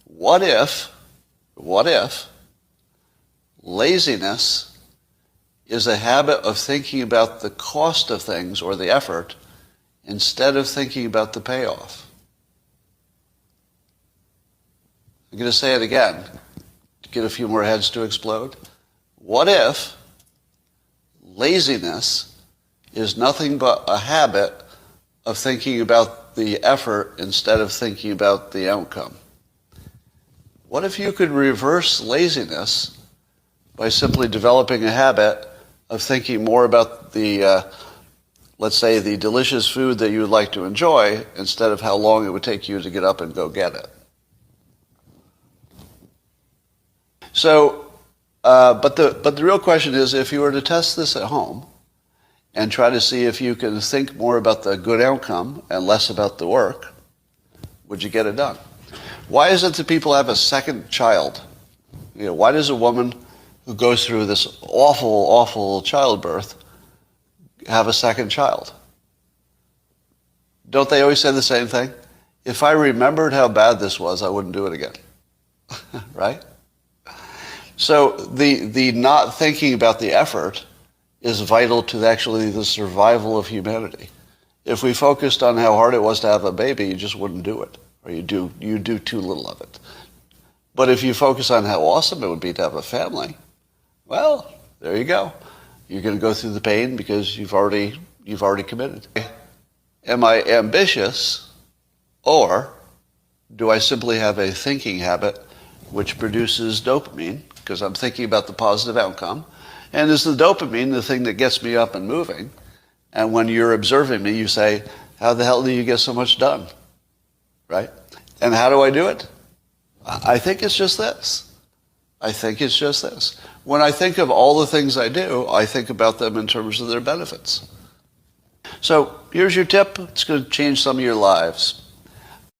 what if laziness is a habit of thinking about the cost of things or the effort instead of thinking about the payoff? I'm going to say it again to get a few more heads to explode. What if laziness is nothing but a habit of thinking about the effort instead of thinking about the outcome? What if you could reverse laziness by simply developing a habit of thinking more about the, let's say, the delicious food that you would like to enjoy instead of how long it would take you to get up and go get it? So, but the real question is, if you were to test this at home and try to see if you can think more about the good outcome and less about the work, would you get it done? Why is it that people have a second child? You know, why does a woman who goes through this awful, awful childbirth have a second child? Don't they always say the same thing? If I remembered how bad this was, I wouldn't do it again. Right? So the not thinking about the effort is vital to actually the survival of humanity. If we focused on how hard it was to have a baby, you just wouldn't do it, or you do too little of it. But if you focus on how awesome it would be to have a family, well, there you go. You're going to go through the pain because you've already committed. Am I ambitious, or do I simply have a thinking habit which produces dopamine because I'm thinking about the positive outcome? And is the dopamine the thing that gets me up and moving? And when you're observing me, you say, how the hell do you get so much done? Right? And how do I do it? I think it's just this. I think it's just this. When I think of all the things I do, I think about them in terms of their benefits. So here's your tip. It's going to change some of your lives.